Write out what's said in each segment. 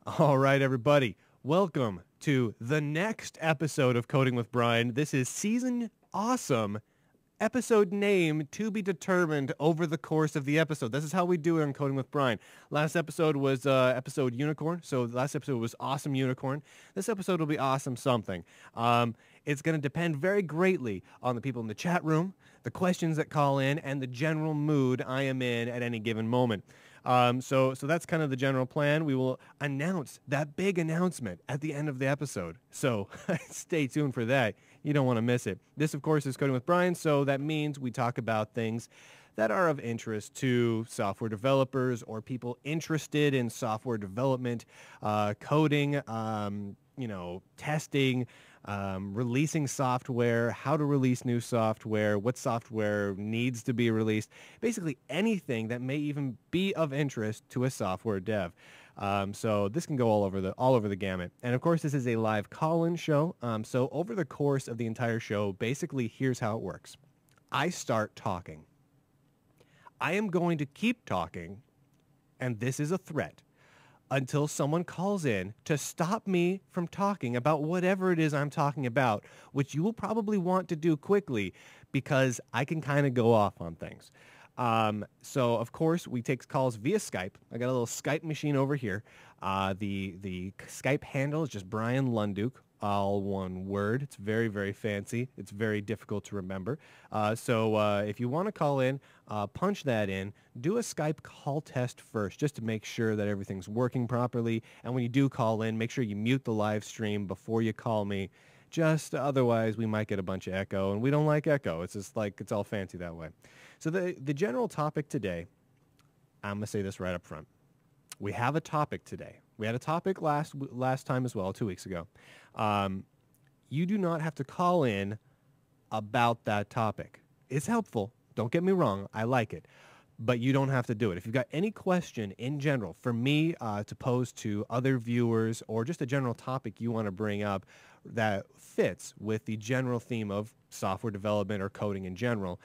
All right, everybody. Welcome to the next episode of Coding with Bryan. This is season awesome. Episode name to be determined over the course of the episode. This is how we do it on Coding with Bryan. Last episode was episode Unicorn. So the last episode was Awesome Unicorn. This episode will be Awesome Something. It's going to depend very greatly on the people in the chat room, the questions that call in, and the general mood I am in at any given moment. So that's kind of the general plan. We will announce that big announcement at the end of the episode. So stay tuned for that. You don't want to miss it. This, of course, is Coding with Bryan. So that means we talk about things that are of interest to software developers or people interested in software development, coding, testing, releasing software, how to release new software, what software needs to be released, basically anything that may even be of interest to a software dev. So this can go all over the gamut. And of course, this is a live call-in show. So over the course of the entire show, basically, here's how it works. I start talking. I am going to keep talking, and this is a threat, until someone calls in to stop me from talking about whatever it is I'm talking about, which you will probably want to do quickly because I can kind of go off on things. So, of course, we take calls via Skype. I got a little Skype machine over here. The Skype handle is just Bryan Lunduke, all one word. It's very, very fancy. It's very difficult to remember. So if you want to call in, punch that in. Do a Skype call test first just to make sure that everything's working properly. And when you do call in, make sure you mute the live stream before you call me. Just otherwise, we might get a bunch of echo, and we don't like echo. It's just like it's all fancy that way. So the general topic today, I'm going to say this right up front. We have a topic today. We had a topic last time as well, 2 weeks ago. You do not have to call in about that topic. It's helpful. Don't get me wrong. I like it. But you don't have to do it. If you've got any question in general for me to pose to other viewers or just a general topic you want to bring up that fits with the general theme of software development or coding in general,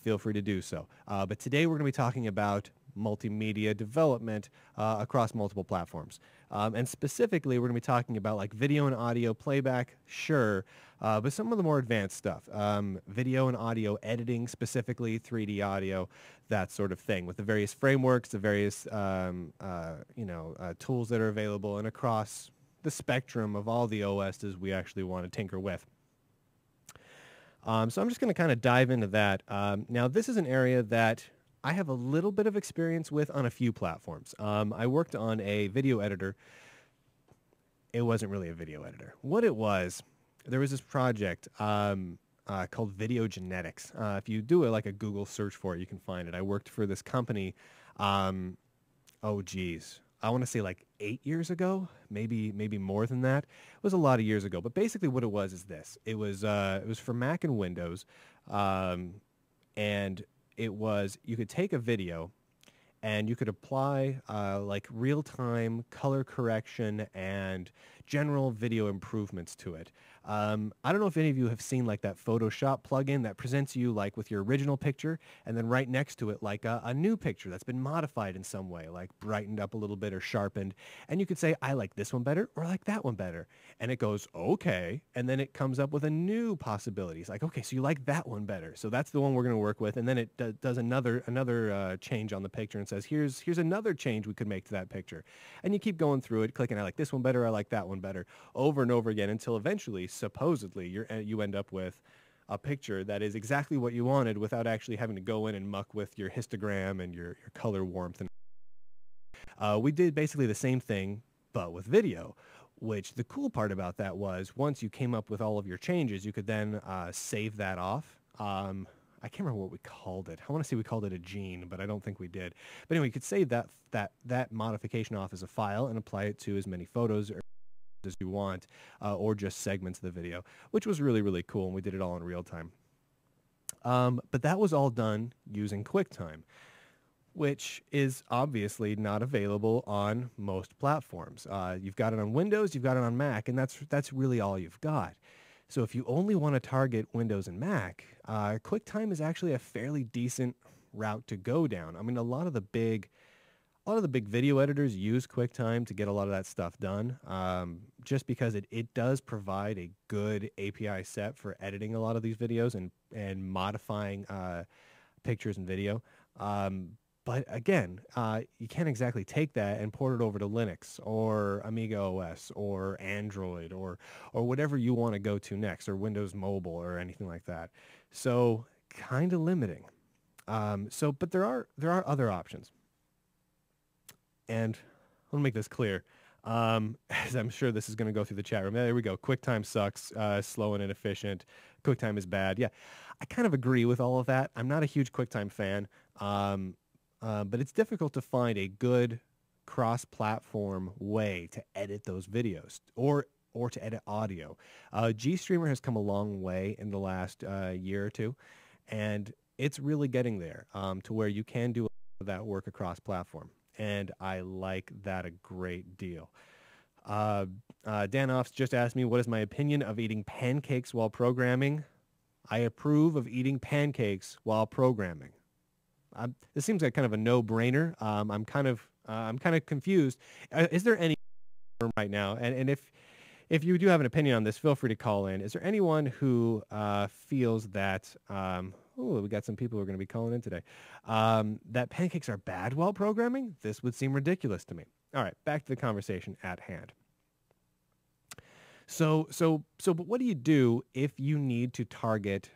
feel free to do so. But today we're going to be talking about multimedia development across multiple platforms. And specifically, we're going to be talking about like video and audio playback, sure, but some of the more advanced stuff. Video and audio editing, specifically 3D audio, that sort of thing, with the various frameworks, the various tools that are available, and across the spectrum of all the OSs we actually want to tinker with. So I'm just going to kind of dive into that. Now, this is an area that I have a little bit of experience with on a few platforms. I worked on a video editor. It wasn't really a video editor. What it was, there was this project called Video Genetics. If you do like a Google search for it, you can find it. I worked for this company, I want to say like 8 years ago, maybe more than that. It was a lot of years ago. But basically what it was is this. It was for Mac and Windows, and it was, you could take a video and you could apply like real-time color correction and general video improvements to it. I don't know if any of you have seen like that Photoshop plugin that presents you like with your original picture and then right next to it like a new picture that's been modified in some way, like brightened up a little bit or sharpened. And you could say, I like this one better or I like that one better. And it goes, okay. And then it comes up with a new possibility. It's like, okay, so you like that one better. So that's the one we're going to work with. And then it does another change on the picture and says, here's another change we could make to that picture. And you keep going through it, clicking, I like this one better, I like that one better, over and over again until eventually, supposedly, you end up with a picture that is exactly what you wanted without actually having to go in and muck with your histogram and your color warmth. And we did basically the same thing, but with video, which the cool part about that was once you came up with all of your changes, you could then save that off. I can't remember what we called it. I want to say we called it a gene, but I don't think we did. But anyway, you could save that modification off as a file and apply it to as many photos as you want, or just segments of the video, which was really, really cool, and we did it all in real time. But that was all done using QuickTime, which is obviously not available on most platforms. You've got it on Windows, you've got it on Mac, and that's really all you've got. So if you only want to target Windows and Mac, QuickTime is actually a fairly decent route to go down. I mean, a lot of the big a lot of the big video editors use QuickTime to get a lot of that stuff done, just because it does provide a good API set for editing a lot of these videos and modifying pictures and video. But again, you can't exactly take that and port it over to Linux or Amiga OS or Android or whatever you want to go to next, or Windows Mobile or anything like that. So kind of limiting. But there are other options. And let me make this clear, as I'm sure this is going to go through the chat room. There we go. QuickTime sucks, slow and inefficient. QuickTime is bad. Yeah, I kind of agree with all of that. I'm not a huge QuickTime fan, but it's difficult to find a good cross-platform way to edit those videos or to edit audio. GStreamer has come a long way in the last year or two, and it's really getting there to where you can do that work across platform. And I like that a great deal. Danoffs just asked me, what is my opinion of eating pancakes while programming? I approve of eating pancakes while programming. This seems like kind of a no-brainer. I'm kind of confused. Is there any right now? And if you do have an opinion on this, feel free to call in. Is there anyone who feels that? Oh, we got some people who are going to be calling in today. That pancakes are bad while programming? This would seem ridiculous to me. All right, back to the conversation at hand. But what do you do if you need to target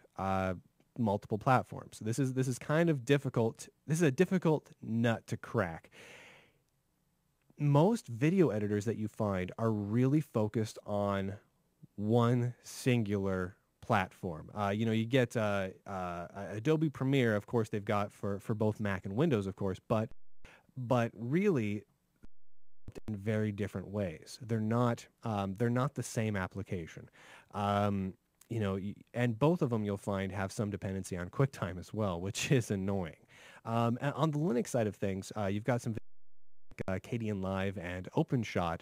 multiple platforms? This is kind of difficult. This is a difficult nut to crack. Most video editors that you find are really focused on one singular platform. You get Adobe Premiere, of course, they've got for both Mac and Windows, of course, but really in very different ways. They're not the same application. And both of them you'll find have some dependency on QuickTime as well, which is annoying. On the Linux side of things, you've got some Kdenlive Live and OpenShot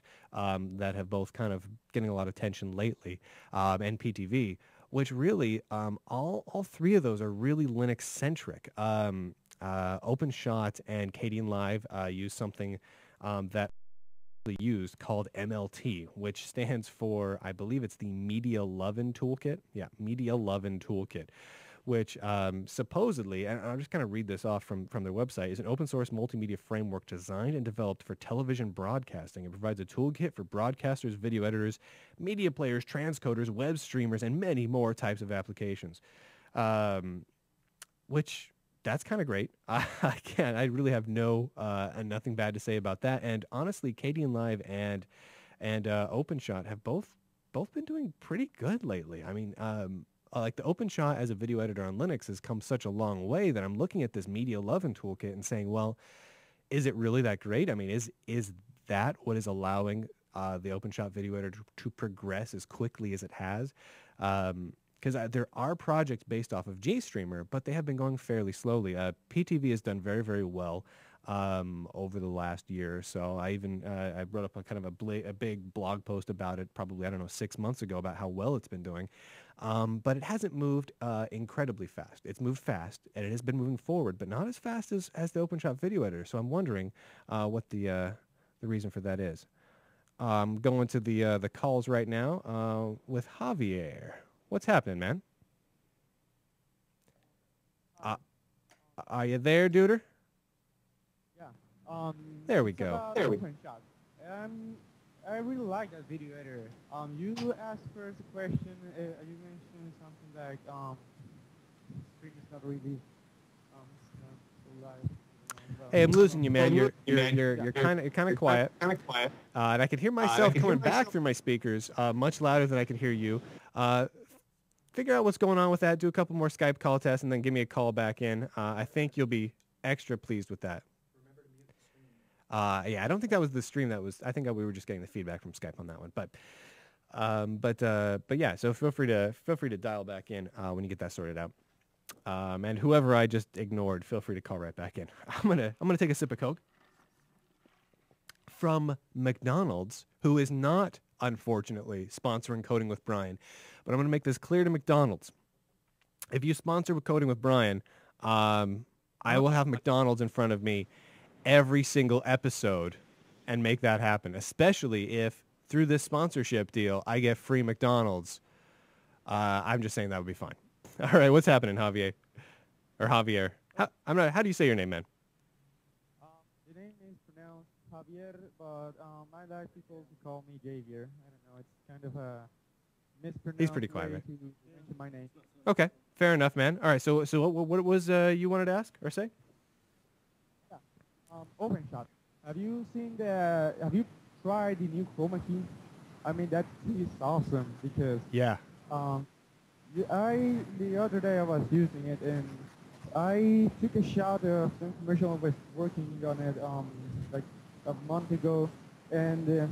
that have both kind of getting a lot of attention lately, and PTV, which really all three of those are really Linux centric. OpenShot and Kdenlive Live use something that used called MLT, which stands for, I believe it's the Media Lovin' Toolkit. Yeah, Media Lovin' Toolkit, which supposedly, and I'll just kind of read this off from their website, is an open source multimedia framework designed and developed for television broadcasting. It provides a toolkit for broadcasters, video editors, media players, transcoders, web streamers, and many more types of applications. Which, that's kind of great. I really have nothing bad to say about that. And honestly, Kdenlive Live and OpenShot have both been doing pretty good lately. I mean, like the OpenShot as a video editor on Linux has come such a long way that I'm looking at this Media Lovin' Toolkit and saying, well, is it really that great? I mean, is that what is allowing the OpenShot video editor to progress as quickly as it has? Because there are projects based off of GStreamer, but they have been going fairly slowly. PTV has done very, very well over the last year or so. I wrote up a big blog post about it probably, 6 months ago about how well it's been doing. But it hasn't moved incredibly fast. It's moved fast, and it has been moving forward, but not as fast as the OpenShot video editor. So I'm wondering what the reason for that is. Going to the calls right now with Javier. What's happening, man? Are you there, duder? Yeah. There we go. There we go. I really like that video editor. You asked first a question. You mentioned something like stream is not really it's not so live. Hey, I'm losing you, man. You're kind of quiet. And I can hear myself coming back through my speakers much louder than I can hear you. Figure out what's going on with that. Do a couple more Skype call tests, and then give me a call back in. I think you'll be extra pleased with that. Yeah, I don't think that was the stream. I think we were just getting the feedback from Skype on that one. But yeah. So feel free to dial back in when you get that sorted out. And whoever I just ignored, feel free to call right back in. I'm gonna take a sip of Coke from McDonald's, who is not, unfortunately, sponsoring Coding with Bryan. But I'm going to make this clear to McDonald's. If you sponsor Coding with Bryan, I will have McDonald's in front of me every single episode and make that happen, especially if through this sponsorship deal I get free McDonald's. I'm just saying that would be fine. All right, what's happening, Javier? Or Javier? I'm not. How do you say your name, man? The name is pronounced Javier, but I like people to call me Javier. I don't know. It's kind of a He's pretty mispronounced quiet, way man. to mention my name. Okay, fair enough, man. All right, so what was you wanted to ask or say? Yeah. Open shot. Have you seen the? Have you tried the new chroma key? I mean, that key is awesome because Yeah. um, the other day I was using it and I took a shot of some commercial I was working on it like a month ago, and the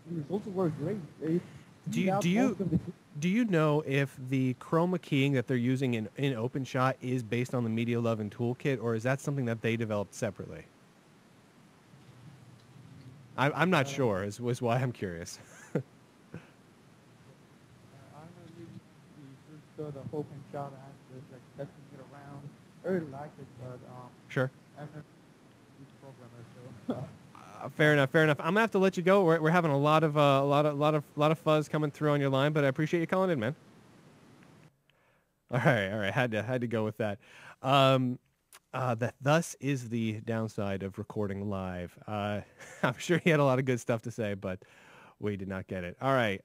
results were great. It Do cleaned you out do most you of the. do you know if the chroma keying that they're using in OpenShot is based on the Media Love and Toolkit, or is that something that they developed separately? I'm not Uh, sure. Is was why I'm curious. I know you first saw the open shot and just like testing it around. I really liked it, but Sure. I'm not a good programmer, so. Fair enough. Fair enough. I'm gonna have to let you go. We're having a lot of fuzz coming through on your line, but I appreciate you calling in, man. All right. All right. Had to go with that. Um, that thus is the downside of recording live. I'm sure he had a lot of good stuff to say, but we did not get it. All right.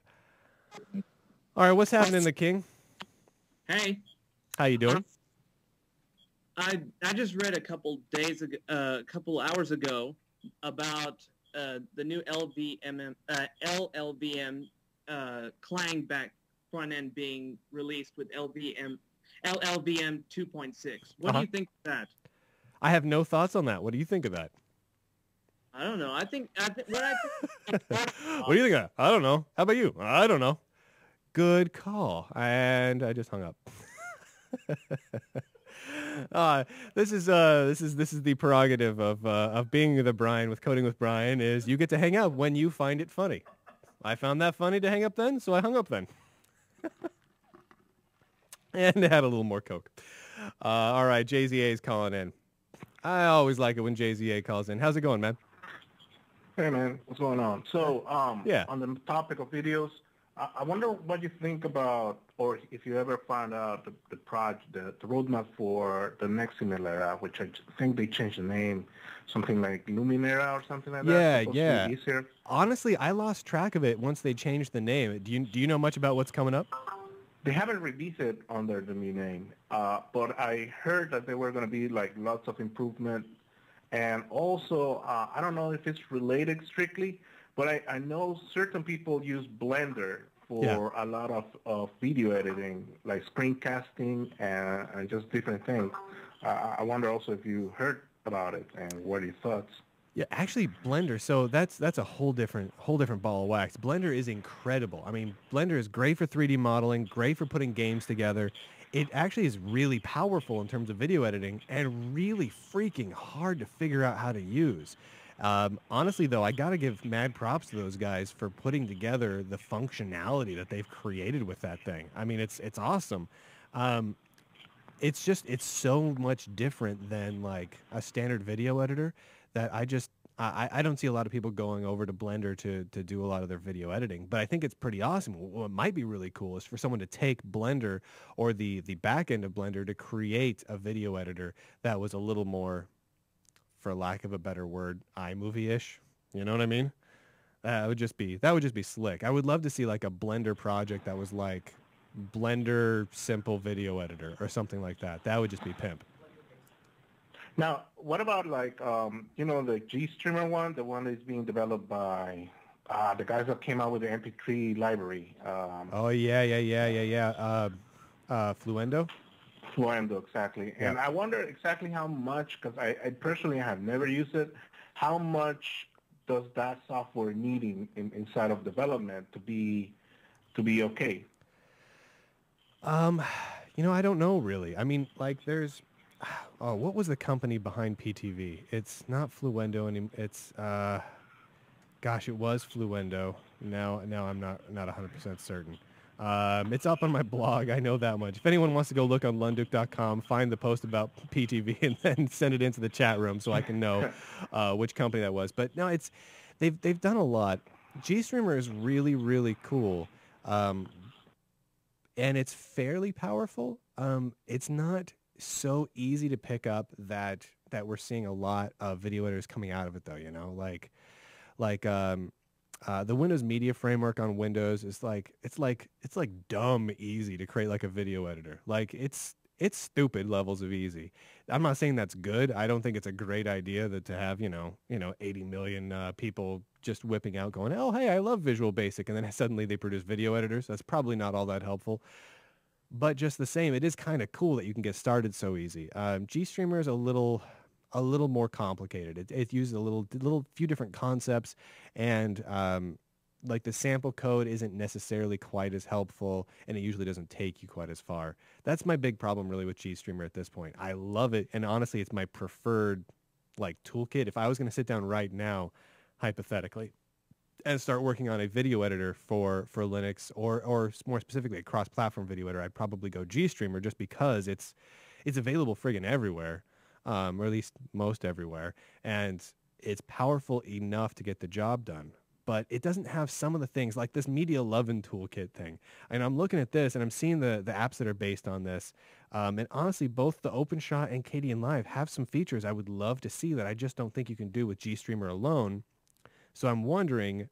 All right. What's happening, the King? Hey, How you doing? I just read a couple days ago, couple hours ago, about the new LLVM Clang back front end being released with LLVM 2.6. What do Uh-huh. you think of that? I have no thoughts on that. What do you think of that? I don't know. I think what I What do you think of that? I don't know. How about you? I don't know. Good call. And I just hung up. This is the prerogative of being the Bryan with Coding with Bryan is you get to hang up when you find it funny. I found that funny to hang up then, so I hung up then. And had a little more Coke. All right, JZA is calling in. I always like it when JZA calls in. How's it going, man? Hey man, what's going on? So, Yeah. on the topic of videos, I wonder what you think about, or if you ever found out the roadmap for the next Luminera, which I think they changed the name, something like Luminera or something like that. Yeah, Supposed to yeah. be easier. Honestly, I lost track of it once they changed the name. Do you know much about what's coming up? They haven't released it under the new name, but I heard that there were going to be like lots of improvement. And also, I don't know if it's related strictly, but I know certain people use Blender for a lot of video editing, like screencasting and just different things. I wonder also if you heard about it and what are your thoughts? Yeah, actually Blender. So that's a whole different ball of wax. Blender is incredible. I mean, Blender is great for 3D modeling, great for putting games together. It actually is really powerful in terms of video editing and really freaking hard to figure out how to use. Honestly, though, I got to give mad props to those guys for putting together the functionality that they've created with that thing. I mean, it's awesome. Um, it's so much different than like a standard video editor that I don't see a lot of people going over to Blender to do a lot of their video editing, but I think it's pretty awesome. What might be really cool is for someone to take Blender or the back end of Blender to create a video editor that was a little more, for lack of a better word, iMovie-ish. You know what I mean? That would just be slick. I would love to see like a Blender project that was like Blender simple video editor or something like that. That would just be pimp. Now, what about like, the GStreamer one, the one that's being developed by the guys that came out with the MP3 library? Oh yeah. Fluendo. Fluendo, exactly. Yeah. And I wonder exactly how much, because I personally have never used it, how much does that software need inside of development to be okay? I don't know really. I mean, like there's, oh, what was the company behind PTV? It's not Fluendo anymore. It's, gosh, it was Fluendo. Now I'm not 100% certain. It's up on my blog. I know that much. If anyone wants to go look on Lunduk.com, find the post about PTV and then send it into the chat room so I can know which company that was. But no, they've done a lot. GStreamer is really, really cool. And it's fairly powerful. It's not so easy to pick up that we're seeing a lot of video editors coming out of it though, like the Windows Media Framework on Windows is it's like dumb easy to create like a video editor. Like it's stupid levels of easy. I'm not saying that's good. I don't think it's a great idea that to have, 80 million people just whipping out going, "Oh, hey, I love Visual Basic." And then suddenly they produce video editors. That's probably not all that helpful. But just the same, it is kind of cool that you can get started so easy. GStreamer is a little more complicated. It uses a little few different concepts, and like the sample code isn't necessarily quite as helpful, and it usually doesn't take you quite as far. That's my big problem really with GStreamer at this point. I love it, and honestly, it's my preferred like toolkit. If I was going to sit down right now, hypothetically, and start working on a video editor for Linux or more specifically a cross-platform video editor, I'd probably go GStreamer just because it's available friggin' everywhere, or at least most everywhere, and it's powerful enough to get the job done. But it doesn't have some of the things like this Media Lovin' Toolkit thing. And I'm looking at this and I'm seeing the apps that are based on this. And honestly, both the OpenShot and KDN Live have some features I would love to see that I just don't think you can do with GStreamer alone. So I'm wondering,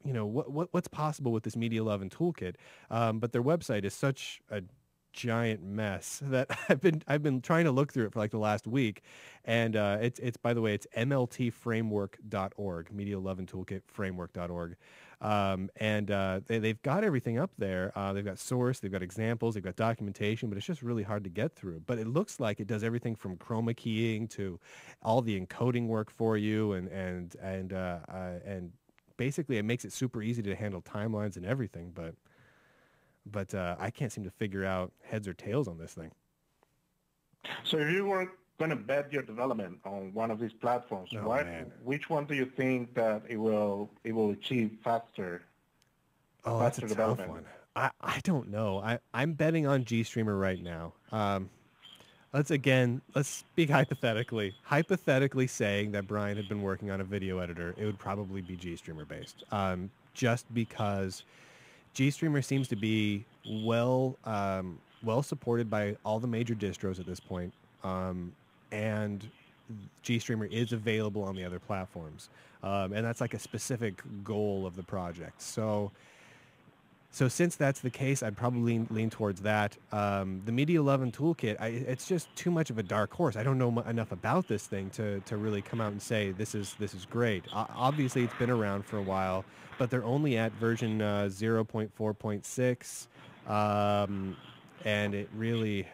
what's possible with this Media Lovin' Toolkit. But their website is such a giant mess that I've been trying to look through it for like the last week, and it's by the way, it's mltframework.org, Media Lovin' Toolkit framework.org, and they've got everything up there. They've got source, they've got examples, they've got documentation, but it's just really hard to get through. But it looks like it does everything from chroma keying to all the encoding work for you, and basically it makes it super easy to handle timelines and everything, but I can't seem to figure out heads or tails on this thing. So if you were going to bet your development on one of these platforms, which one do you think that it will achieve faster? Oh, that's a tough one. I don't know. I'm betting on GStreamer right now. Let's speak hypothetically. Hypothetically saying that Bryan had been working on a video editor, it would probably be GStreamer based. Just because GStreamer seems to be well supported by all the major distros at this point, and GStreamer is available on the other platforms, and that's like a specific goal of the project. So since that's the case, I'd probably lean towards that. The Media Lovin' Toolkit, it's just too much of a dark horse. I don't know enough about this thing to really come out and say this is great. Obviously, it's been around for a while, but they're only at version 0.4.6, and it really,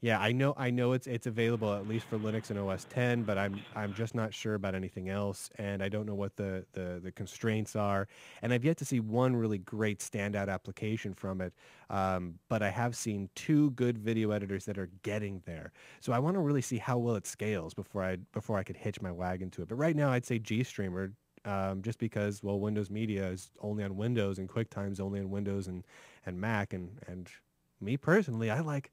yeah, I know it's available at least for Linux and OS 10, but I'm just not sure about anything else, and I don't know what the constraints are, and I've yet to see one really great standout application from it, but I have seen two good video editors that are getting there. So I want to really see how well it scales before I could hitch my wagon to it. But right now I'd say GStreamer, just because, well, Windows Media is only on Windows and QuickTime's only on Windows and Mac, and me personally, I like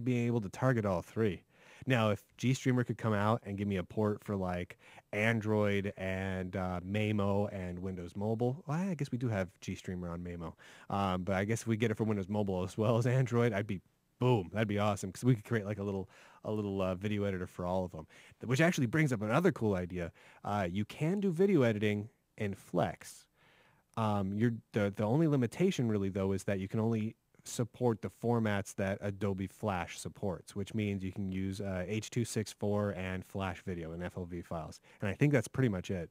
being able to target all three. Now, if GStreamer could come out and give me a port for like Android and Maemo and Windows Mobile, well, I guess we do have GStreamer on Maemo, but I guess if we get it for Windows Mobile as well as Android, that'd be awesome, because we could create like a little video editor for all of them, which actually brings up another cool idea. You can do video editing in Flex. The only limitation really though is that you can only support the formats that Adobe Flash supports, which means you can use H.264 and Flash video and FLV files. And I think that's pretty much it.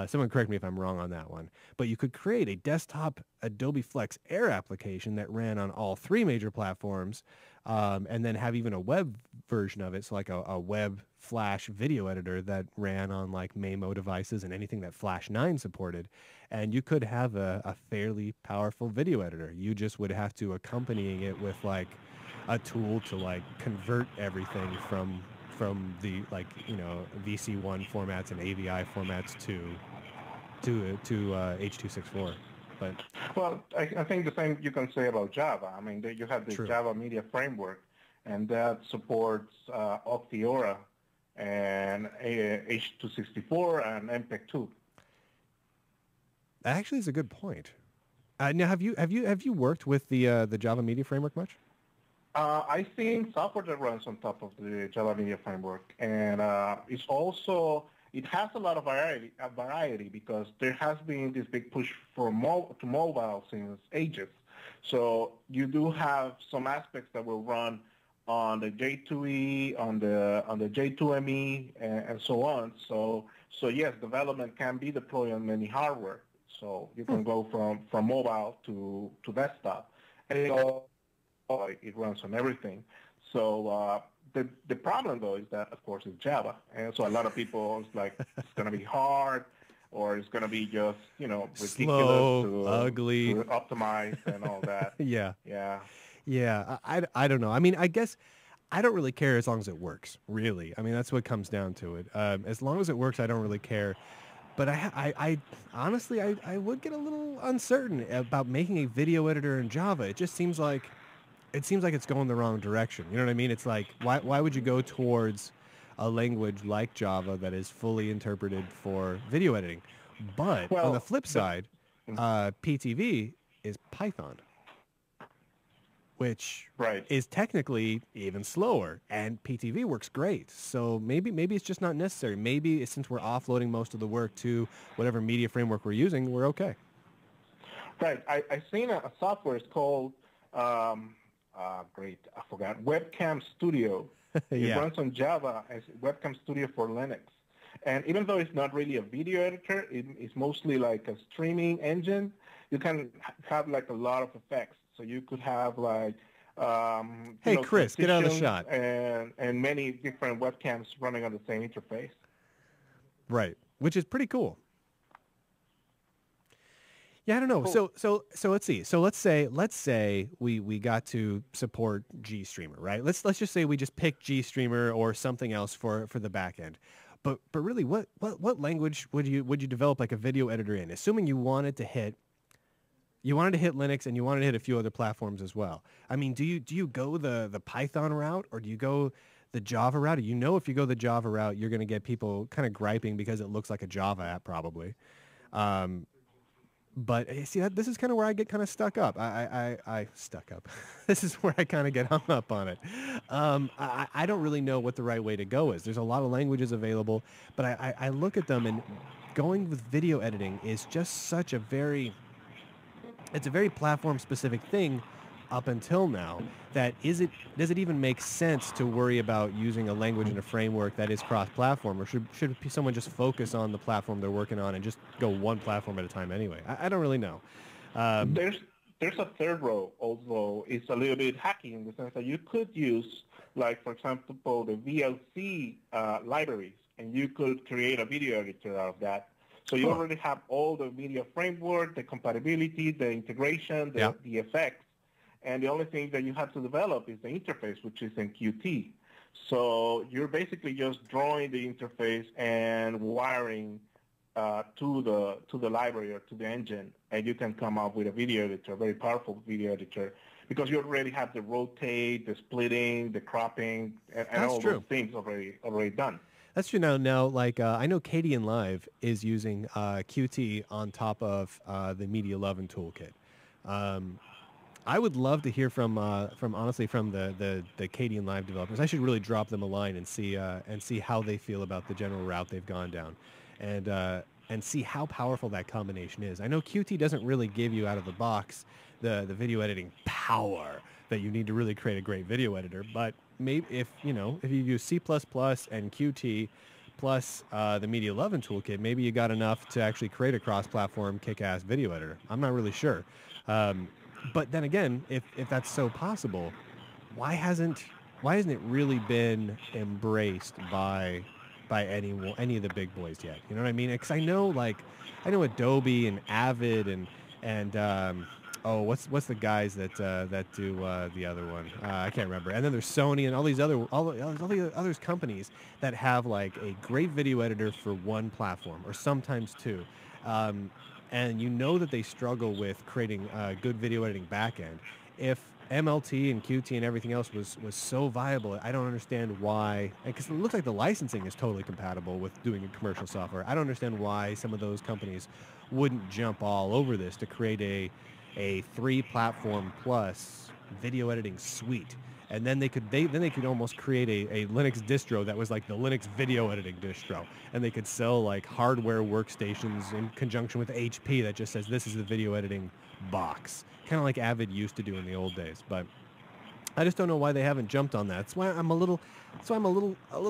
Someone correct me if I'm wrong on that one. But you could create a desktop Adobe Flex Air application that ran on all three major platforms, and then have even a web version of it, so like a web Flash video editor that ran on like Maemo devices and anything that Flash 9 supported. And you could have a fairly powerful video editor. You just would have to accompanying it with like a tool to like convert everything from the VC1 formats and AVI formats to H.264. But Well, I think the same you can say about Java. I mean, you have the true. Java Media Framework, and that supports Optiora and H264 and MPEG-2. That actually is a good point. Now, have you worked with the Java Media Framework much? I've seen software that runs on top of the Java Media Framework, and it has a lot of variety because there has been this big push to mobile since ages. So you do have some aspects that will run on the J2E, on the J2ME, and so on. So yes, development can be deployed on many hardware. So you can go from mobile to desktop, and it runs on everything. So the problem though is that of course it's Java, and so a lot of people it's like it's going to be hard, or it's going to be just ridiculous Slow, ugly, to optimize and all that. yeah, Yeah. yeah. I don't know. I mean, I guess I don't really care as long as it works. Really, I mean that's what comes down to it. As long as it works, I don't really care. But I honestly, I would get a little uncertain about making a video editor in Java. It seems like it's going the wrong direction. You know what I mean? It's like, why would you go towards a language like Java that is fully interpreted for video editing? But on the Well, flip the, side, PTV is Python, which right. is technically even slower, and PTV works great. So maybe it's just not necessary. Maybe since we're offloading most of the work to whatever media framework we're using, we're okay. Right. I've seen a software. It's called, great, I forgot, Webcam Studio. It Yeah. runs on Java as Webcam Studio for Linux. And even though it's not really a video editor, it's mostly like a streaming engine. You can have like a lot of effects. So you could have like, Hey, Chris, get out of the transitions shot. and many different webcams running on the same interface. Right, which is pretty cool. Yeah, I don't know. Cool. So let's see. So let's say we got to support GStreamer, right? Let's just say we just pick GStreamer or something else for the back end. But really, what language would you develop like a video editor in? Assuming you wanted to hit Linux and you wanted to hit a few other platforms as well. I mean, do you go the Python route or do you go the Java route? If you go the Java route, you're going to get people kind of griping because it looks like a Java app probably. But see, this is kind of where I get kind of stuck up. I stuck up. This is where I kind of get hung up on it. I don't really know what the right way to go is. There's a lot of languages available, but I look at them and going with video editing is just such it's a very platform specific thing up until now that does it even make sense to worry about using a language and a framework that is cross-platform, or should someone just focus on the platform they're working on and just go one platform at a time anyway? I don't really know. There's a third row, although it's a little bit hacky in the sense that you could use, like, for example, the VLC libraries, and you could create a video editor out of that. So you already have all the media framework, the compatibility, the integration, the effects. And the only thing that you have to develop is the interface, which is in Qt. So you're basically just drawing the interface and wiring to the library or to the engine, and you can come up with a video editor, a very powerful video editor, because you already have the rotate, the splitting, the cropping, and all those things already done. That's true. Now, like I know Katie in Live is using Qt on top of the Media 11 toolkit. I would love to hear from the Katie in Live developers. I should really drop them a line and see how they feel about the general route they've gone down, and see how powerful that combination is. I know Qt doesn't really give you out of the box the video editing power that you need to really create a great video editor, but maybe if you use C++ and Qt plus the Media 11 toolkit, maybe you got enough to actually create a cross-platform kick-ass video editor. I'm not really sure. But then again, if that's so possible, why hasn't it really been embraced by any of the big boys yet? You know what I mean? Because I know Adobe and Avid and what's the guys that do the other one? I can't remember. And then there's Sony and all the other companies that have like a great video editor for one platform or sometimes two. and you know that they struggle with creating good video editing backend. If MLT and QT and everything else was so viable, I don't understand why, because it looks like the licensing is totally compatible with doing commercial software. I don't understand why some of those companies wouldn't jump all over this to create a 3 platform plus video editing suite. And then they could almost create a Linux distro that was like the Linux video editing distro, and they could sell like hardware workstations in conjunction with HP that just says this is the video editing box, kind of like Avid used to do in the old days. But I just don't know why they haven't jumped on that. That's why I'm a little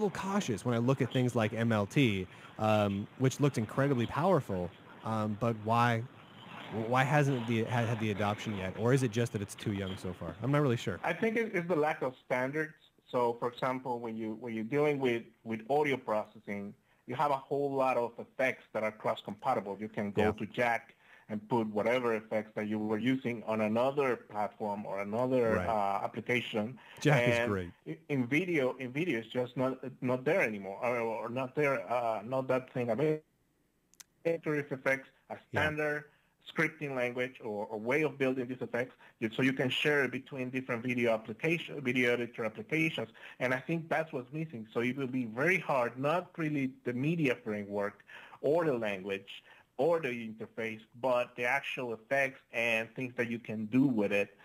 cautious when I look at things like MLT, which looked incredibly powerful. But why hasn't it had the adoption yet, or is it just that it's too young so far? I'm not really sure. I think it's the lack of standards. So, for example, when you're dealing with audio processing, you have a whole lot of effects that are cross-compatible. You can go to Jack and put whatever effects that you were using on another platform or another application. Jack is great. In video, it's just not there anymore, or not there, not that thing available. Effects, a standard scripting language or way of building these effects, so you can share it between different video editor applications. And I think that's what's missing. So it will be very hard, not really the media framework or the language or the interface, but the actual effects and things that you can do with it,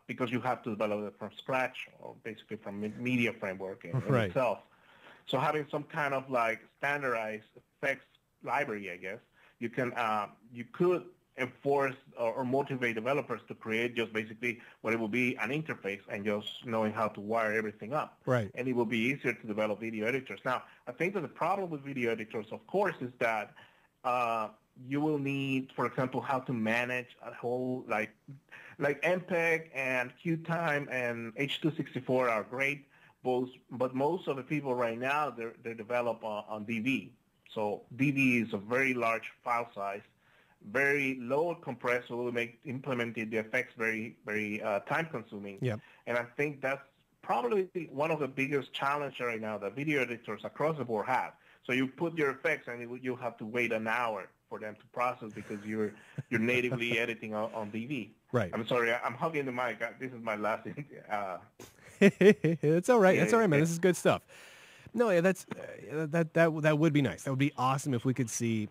because you have to develop it from scratch, or basically from media framework in itself. So having some kind of like standardized effects library, I guess, you could enforce or motivate developers to create just basically what it will be an interface and just knowing how to wire everything up. Right. And it will be easier to develop video editors. Now, I think that the problem with video editors, of course, is that you will need, for example, how to manage a whole, like MPEG and QTime and H.264 are great, but most of the people right now, they develop on DV. So DV is a very large file size, very low compressor, will make implementing the effects very, very time-consuming. Yep. And I think that's probably one of the biggest challenges right now that video editors across the board have. So you put your effects, and you have to wait an hour for them to process because you're natively editing on DV. Right. I'm sorry, I'm hugging the mic. This is my last. It's all right. It's all right, man. This is good stuff. No, yeah, that would be nice. That would be awesome if we could see,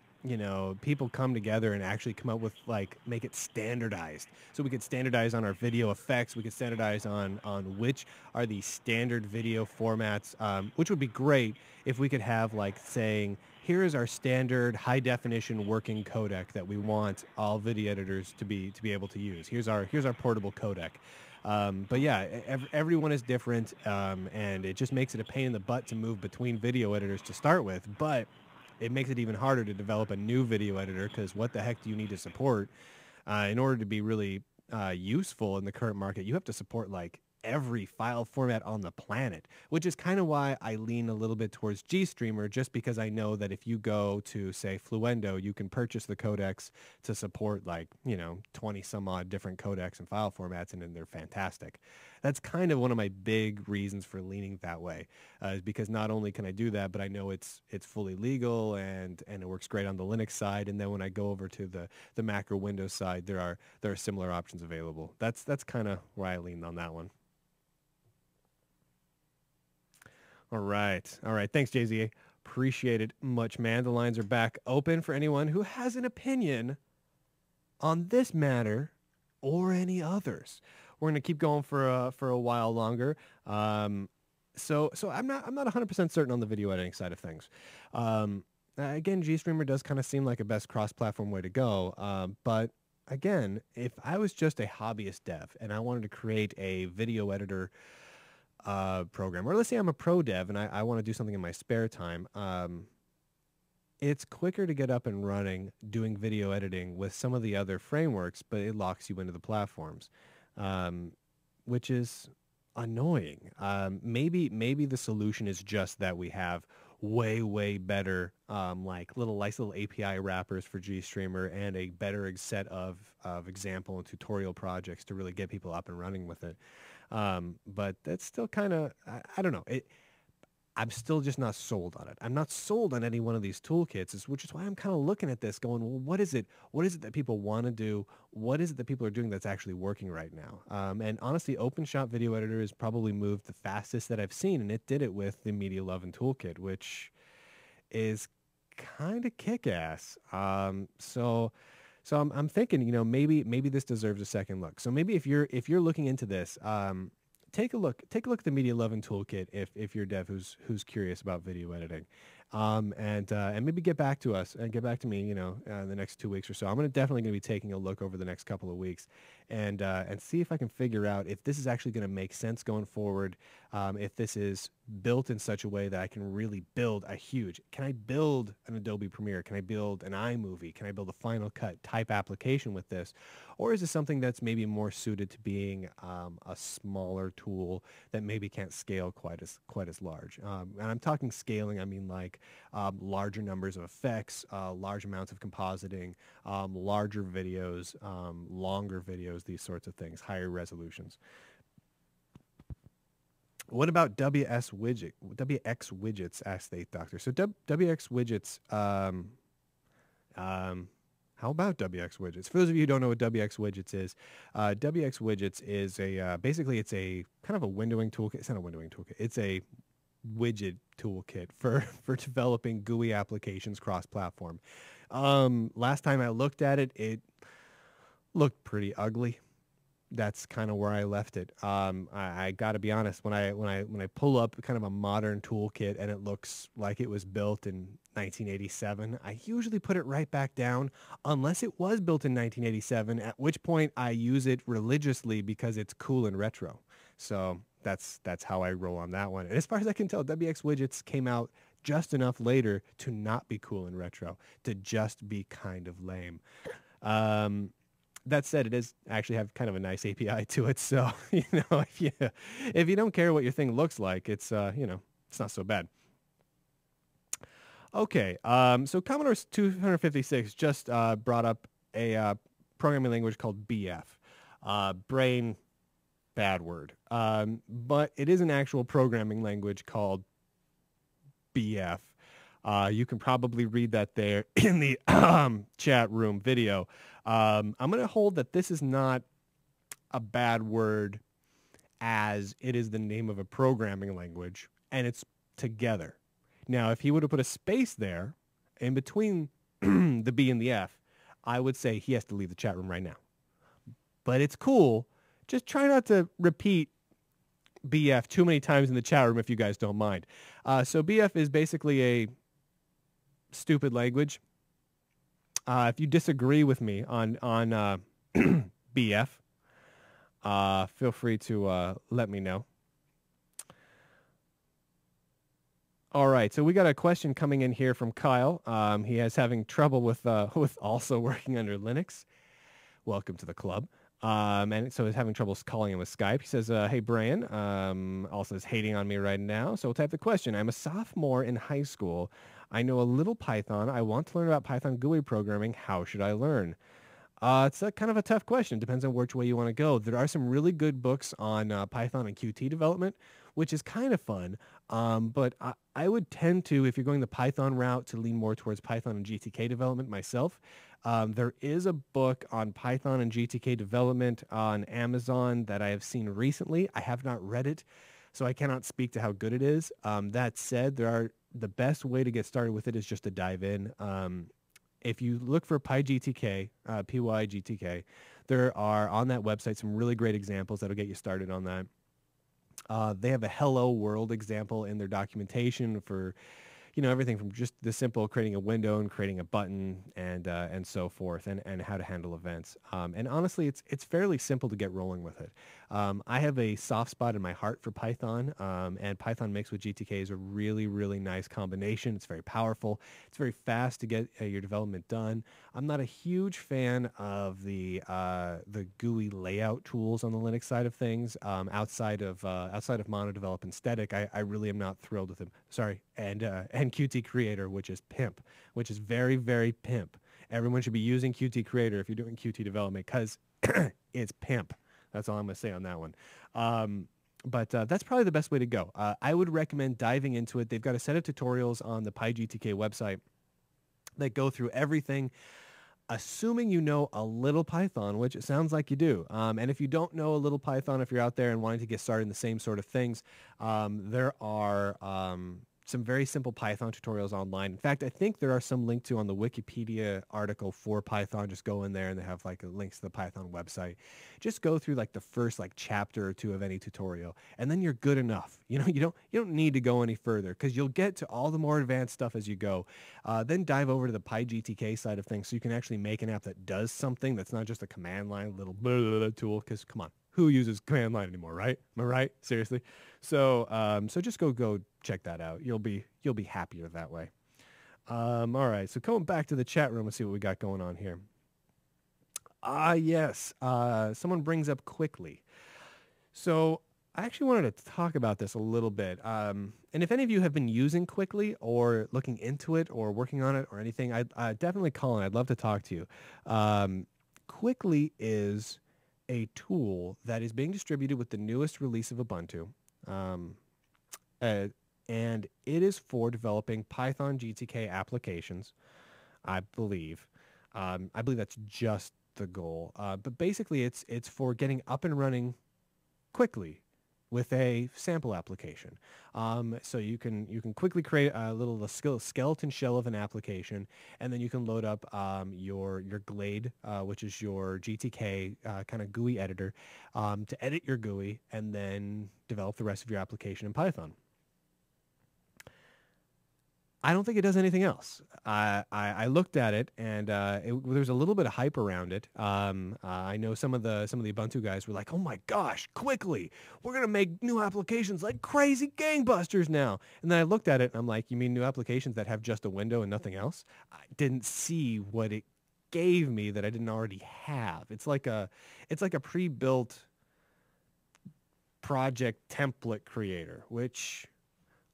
people come together and actually come up with, like, make it standardized. So we could standardize on our video effects. We could standardize on which are the standard video formats, which would be great if we could have, like, saying, here is our standard high definition working codec that we want all video editors to be able to use. Here's our portable codec. But yeah, everyone is different, and it just makes it a pain in the butt to move between video editors to start with. But it makes it even harder to develop a new video editor, because what the heck do you need to support? In order to be really useful in the current market, you have to support like every file format on the planet, which is kind of why I lean a little bit towards GStreamer, just because I know that if you go to, say, Fluendo, you can purchase the codecs to support, like, 20 some odd different codecs and file formats, and then they're fantastic. That's kind of one of my big reasons for leaning that way, is because not only can I do that, but I know it's fully legal and it works great on the Linux side. And then when I go over to the Mac or Windows side, there are similar options available. That's kind of where I lean on that one. All right. Thanks, JZA. Appreciate it much, man. The lines are back open for anyone who has an opinion on this matter or any others. We're gonna keep going for a while longer. So I'm not 100% certain on the video editing side of things. Again, GStreamer does kind of seem like a best cross-platform way to go. But again, if I was just a hobbyist dev and I wanted to create a video editor program, or let's say I'm a pro dev and I want to do something in my spare time, it's quicker to get up and running doing video editing with some of the other frameworks, but it locks you into the platforms, which is annoying. Maybe the solution is just that we have way better like nice little API wrappers for GStreamer and a better set of example and tutorial projects to really get people up and running with it. But that's still kind of, I don't know. I'm still just not sold on it. I'm not sold on any one of these toolkits, which is why I'm kind of looking at this going, well, what is it? What is it that people want to do? What is it that people are doing that's actually working right now? And honestly, OpenShot Video Editor has probably moved the fastest that I've seen, and it did it with the Media Lovin' Toolkit, which is kind of kick-ass. So I'm thinking, maybe this deserves a second look. So maybe if you're looking into this, take a look at the Media Lovin' Toolkit if you're a dev who's curious about video editing, and maybe get back to us and get back to me, in the next 2 weeks or so. I'm definitely gonna be taking a look over the next couple of weeks, and see if I can figure out if this is actually gonna make sense going forward. If this is built in such a way that I can really build can I build an Adobe Premiere? Can I build an iMovie? Can I build a Final Cut type application with this? Or is this something that's maybe more suited to being a smaller tool that maybe can't scale quite as large? And I'm talking scaling, I mean like larger numbers of effects, large amounts of compositing, larger videos, longer videos, these sorts of things, higher resolutions. What about WX widgets? Asked the Eighth Doctor. So WX widgets. How about WX widgets? For those of you who don't know what WX widgets is, WX widgets is basically it's a kind of a windowing toolkit. It's not a windowing toolkit. It's a widget toolkit for developing GUI applications cross-platform. Last time I looked at it, it looked pretty ugly. That's kind of where I left it. I got to be honest, when I pull up kind of a modern toolkit and it looks like it was built in 1987, I usually put it right back down, unless it was built in 1987, at which point I use it religiously because it's cool and retro. So that's how I roll on that one. And as far as I can tell, WX widgets came out just enough later to not be cool and retro, to just be kind of lame. That said, it does actually have kind of a nice API to it. So, if you don't care what your thing looks like, it's not so bad. Okay. So Commodore 256 just brought up a programming language called BF. Brain, bad word. But it is an actual programming language called BF. You can probably read that there in the chat room video. I'm going to hold that this is not a bad word, as it is the name of a programming language, and it's together. Now, if he would have put a space there in between the B and the F, I would say he has to leave the chat room right now. But it's cool. Just try not to repeat BF too many times in the chat room if you guys don't mind. So BF is basically a stupid language. If you disagree with me on BF, feel free to let me know. All right, so we got a question coming in here from Kyle. He is having trouble with also working under Linux. Welcome to the club. And so he's having trouble calling him with Skype. He says, hey, Bryan, also is hating on me right now. So we'll type the question. I'm a sophomore in high school. I know a little Python. I want to learn about Python GUI programming. How should I learn? It's a kind of a tough question. Depends on which way you want to go. There are some really good books on Python and Qt development, which is kind of fun. But I would tend to, if you're going the Python route, to lean more towards Python and GTK development myself. There is a book on Python and GTK development on Amazon that I have seen recently. I have not read it, so I cannot speak to how good it is. That said, the best way to get started with it is just to dive in. If you look for PyGTK, PyGTK, there are on that website some really great examples that'll get you started on that. They have a hello world example in their documentation for, everything from just the simple creating a window and creating a button and so forth, and how to handle events. And honestly, it's fairly simple to get rolling with it. I have a soft spot in my heart for Python, and Python mixed with GTK is a really, really nice combination. It's very powerful. It's very fast to get your development done. I'm not a huge fan of the GUI layout tools on the Linux side of things. Outside of MonoDevelop and Static, I really am not thrilled with them. Sorry, and Qt Creator, which is pimp, which is very, very pimp. Everyone should be using Qt Creator if you're doing Qt development, because it's pimp. That's all I'm going to say on that one. But that's probably the best way to go. I would recommend diving into it. They've got a set of tutorials on the PyGTK website that go through everything, assuming you know a little Python, which it sounds like you do. And if you don't know a little Python, if you're out there and wanting to get started in the same sort of things, there are some very simple Python tutorials online. In fact, I think there are some linked to on the Wikipedia article for Python. Just go in there and they have like links to the Python website. Just go through like the first like chapter or two of any tutorial, and then you're good enough. You know, you don't need to go any further because you'll get to all the more advanced stuff as you go. Then dive over to the PyGTK side of things so you can actually make an app that does something that's not just a command line little blah, blah, blah tool. Because come on, who uses command line anymore, right? Am I right? Seriously. So so just go check that out. You'll be happier that way. All right. So going back to the chat room, let's see what we got going on here. Yes. Someone brings up quickly. So I actually wanted to talk about this a little bit. And if any of you have been using Quickly or looking into it or working on it or anything, I definitely call in. I'd love to talk to you. Quickly is a tool that is being distributed with the newest release of Ubuntu. And it is for developing Python GTK applications, I believe. I believe that's just the goal. But basically, it's for getting up and running quickly with a sample application. So you can quickly create a little skeleton shell of an application, and then you can load up your Glade, which is your GTK kind of GUI editor, to edit your GUI and then develop the rest of your application in Python. I don't think it does anything else. I looked at it, and there's a little bit of hype around it. I know some of the Ubuntu guys were like, "Oh my gosh, quickly! We're gonna make new applications like crazy gangbusters now." And then I looked at it, and I'm like, "You mean new applications that have just a window and nothing else?" I didn't see what it gave me that I didn't already have. It's like a pre-built project template creator, which,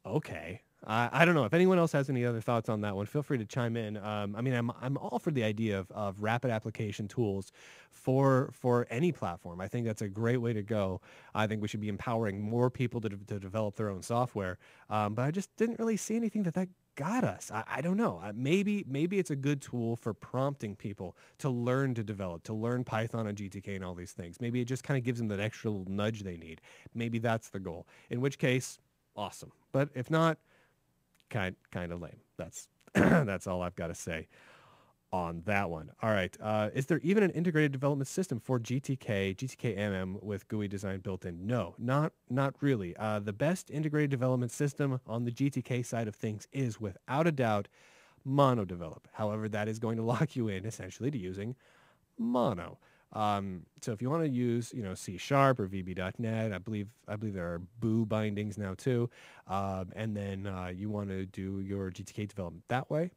okay. I don't know if anyone else has any other thoughts on that one. Feel free to chime in. I mean, I'm all for the idea of rapid application tools for any platform. I think that's a great way to go. I think we should be empowering more people to develop their own software. But I just didn't really see anything that got us. I don't know. Maybe it's a good tool for prompting people to learn to develop, to learn Python and GTK and all these things. Maybe it just kind of gives them that extra little nudge they need. Maybe that's the goal. In which case, awesome. But if not, kind of lame. That's that's all I've got to say on that one. All right. Is there even an integrated development system for GTK with GUI design built in? No, not really. The best integrated development system on the GTK side of things is, without a doubt, MonoDevelop. However, that is going to lock you in essentially to using Mono. So if you want to use, C# or VB.NET, I believe there are Boo bindings now too. And then you want to do your GTK development that way.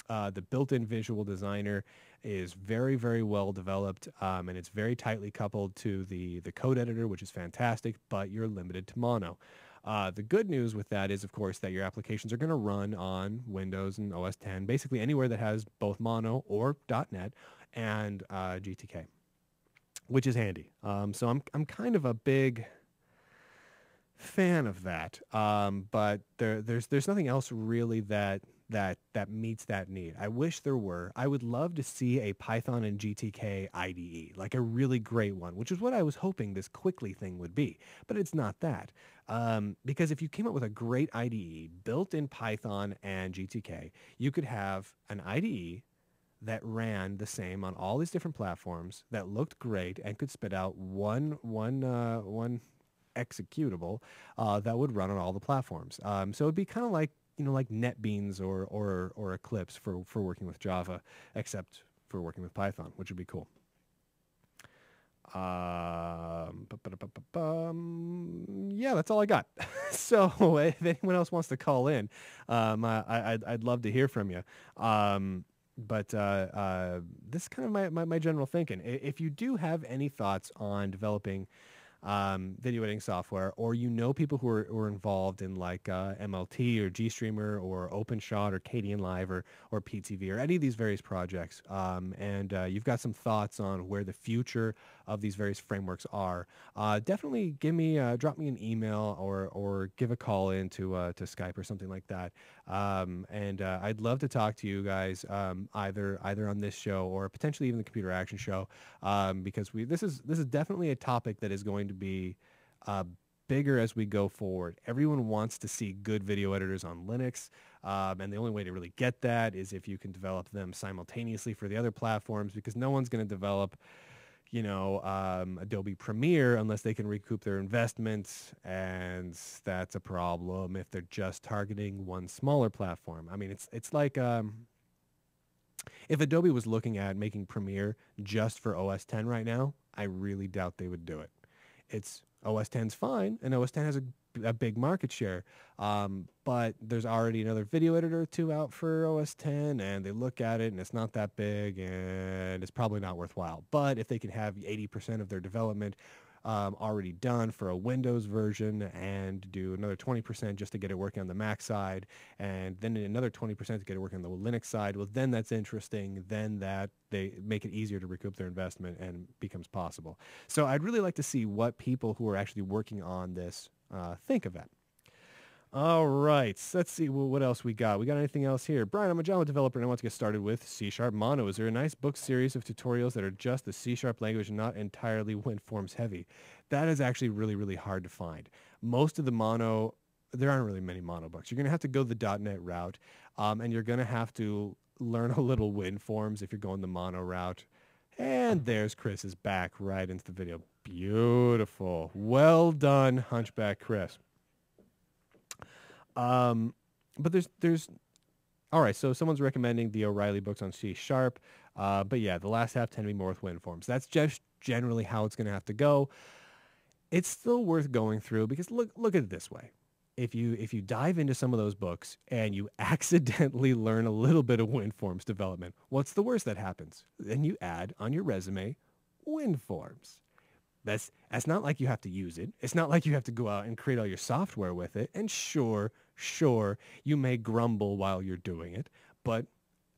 The built-in visual designer is very, very well developed, and it's very tightly coupled to the code editor, which is fantastic, but you're limited to Mono. The good news with that is, of course, that your applications are going to run on Windows and OS X, basically anywhere that has both Mono or .NET and GTK, which is handy. So I'm kind of a big fan of that. But there's nothing else really that meets that need. I wish there were. I would love to see a Python and GTK IDE, like a really great one, which is what I was hoping this Quickly thing would be. But it's not that. Because if you came up with a great IDE built in Python and GTK, you could have an IDE that ran the same on all these different platforms, that looked great and could spit out one executable that would run on all the platforms. So it'd be kind of like like NetBeans or Eclipse for working with Java, except for working with Python, which would be cool. Yeah, that's all I got. So if anyone else wants to call in, I'd love to hear from you. But this is kind of my general thinking. If you do have any thoughts on developing video editing software, or you know people who are involved in like MLT or GStreamer or OpenShot or KDN Live or PTV or any of these various projects, and you've got some thoughts on where the future of these various frameworks are, definitely drop me an email or give a call in to Skype or something like that. And I'd love to talk to you guys, either on this show or potentially even the Computer Action Show, because this is definitely a topic that is going to be bigger as we go forward. Everyone wants to see good video editors on Linux, and the only way to really get that is if you can develop them simultaneously for the other platforms, because no one's going to develop Adobe Premiere unless they can recoup their investments, and that's a problem if they're just targeting one smaller platform. I mean, it's like if Adobe was looking at making Premiere just for OS 10 right now, I really doubt they would do it. It's OS 10's fine, and OS 10 has a big market share, but there's already another video editor or two out for OS 10, and they look at it, and it's not that big, and it's probably not worthwhile. But if they can have 80% of their development already done for a Windows version, and do another 20% just to get it working on the Mac side, and then another 20% to get it working on the Linux side, well, then that's interesting. Then that they make it easier to recoup their investment and becomes possible. So I'd really like to see what people who are actually working on this think of that. All right, so let's see what else we got. We got anything else here? Brian, I'm a Java developer and I want to get started with C# Mono. Is there a nice book series of tutorials that are just the C# language and not entirely WinForms heavy? That is actually really, really hard to find. Most of the Mono, there aren't really many Mono books. You're going to have to go the .NET route, and you're going to have to learn a little WinForms if you're going the Mono route. And there's Chris is back right into the video. Beautiful. Well done, Hunchback Chris. But there's all right, so someone's recommending the O'Reilly books on C#, but yeah, the last half tend to be more with WinForms. That's just generally how it's going to have to go. It's still worth going through, because look at it this way. If you dive into some of those books and you accidentally learn a little bit of WinForms development, what's the worst that happens? Then you add on your resume WinForms. That's not like you have to use it. It's not like you have to go out and create all your software with it. And sure, you may grumble while you're doing it, but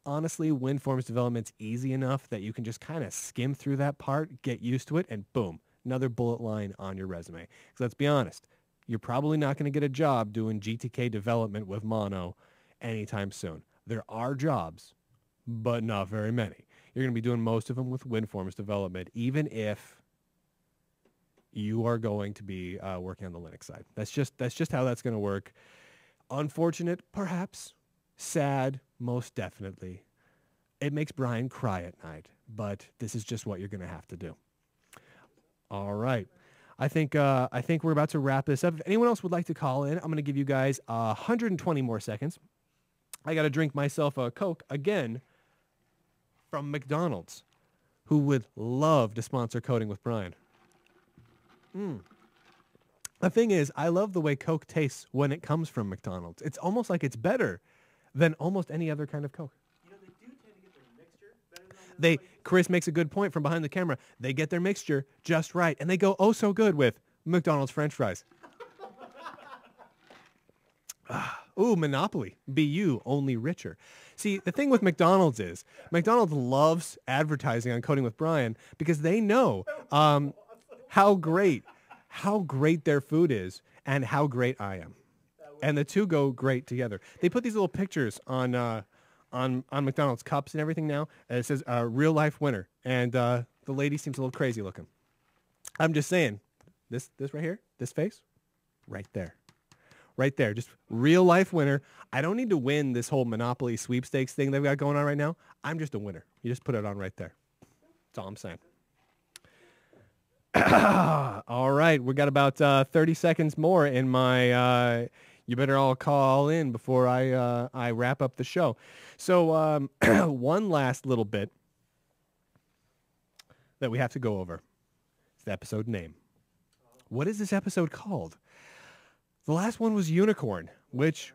honestly, WinForms development's easy enough that you can just kind of skim through that part, get used to it, and boom, another bullet line on your resume. Because let's be honest, you're probably not going to get a job doing GTK development with Mono anytime soon. There are jobs, but not very many. You're going to be doing most of them with WinForms development, even if you are going to be working on the Linux side. That's just how that's going to work. Unfortunate, perhaps. Sad, most definitely. It makes Brian cry at night, but this is just what you're going to have to do. All right. I think we're about to wrap this up. If anyone else would like to call in, I'm going to give you guys 120 more seconds. I got to drink myself a Coke again from McDonald's, who would love to sponsor Coding with Brian. The thing is, I love the way Coke tastes when it comes from McDonald's. It's almost like it's better than almost any other kind of Coke. You know, they do tend to get their mixture better than Chris makes a good point from behind the camera. They get their mixture just right, and they go oh so good with McDonald's French fries. Ooh, Monopoly. BU, only richer. See, the thing with McDonald's is McDonald's loves advertising on Coding with Brian because they know how great their food is and how great I am. And the two go great together. They put these little pictures on McDonald's cups and everything now. And it says real life winner. And the lady seems a little crazy looking. I'm just saying, this right here, this face, right there. Right there, just real life winner. I don't need to win this whole Monopoly sweepstakes thing they've got going on right now. I'm just a winner. You just put it on right there. That's all I'm saying. All right, we got about 30 seconds more in my you better all call in before I wrap up the show. So one last little bit that we have to go over. It's the episode name. What is this episode called? The last one was Unicorn, which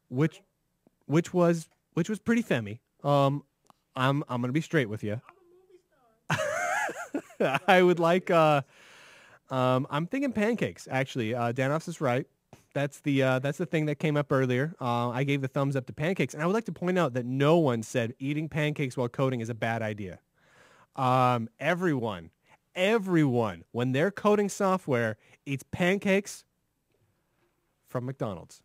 was pretty femmy. I'm gonna be straight with you. I would like I'm thinking pancakes, actually. Danoffs is right. That's the thing that came up earlier. I gave the thumbs up to pancakes, and I would like to point out that no one said eating pancakes while coding is a bad idea. Everyone, when they're coding software, eats pancakes from McDonald's.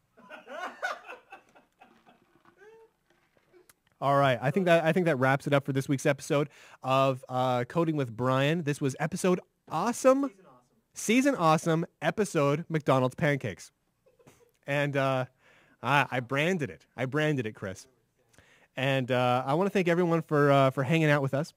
All right, I think that wraps it up for this week's episode of Coding with Bryan. This was episode awesome. Season awesome episode McDonald's pancakes. And I branded it. I branded it, Chris. And I want to thank everyone for hanging out with us.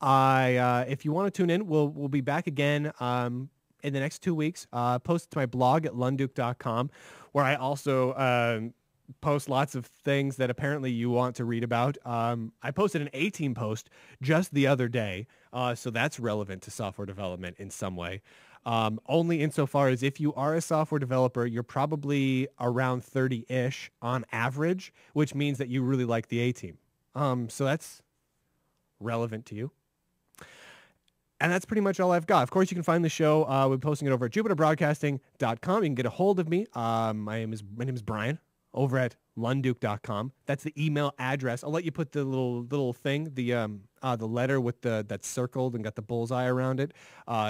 If you want to tune in, we'll be back again in the next 2 weeks. Post it to my blog at lunduke.com, where I also post lots of things that apparently you want to read about. I posted an A-Team post just the other day, so that's relevant to software development in some way. Only insofar as if you are a software developer, you're probably around 30-ish on average, which means that you really like the A-Team. So that's relevant to you. And that's pretty much all I've got. Of course, you can find the show. We're posting it over at jupiterbroadcasting.com. You can get a hold of me. My name is Bryan, over at lunduke.com. That's the email address. I'll let you put the little thing, the letter with that's circled and got the bullseye around it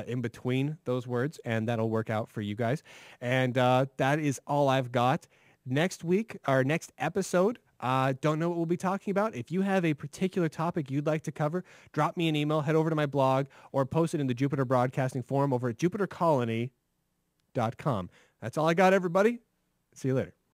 in between those words, and that'll work out for you guys. And that is all I've got. Next week, our next episode, don't know what we'll be talking about. If you have a particular topic you'd like to cover, drop me an email, head over to my blog, or post it in the Jupiter Broadcasting Forum over at jupitercolony.com. That's all I got, everybody. See you later.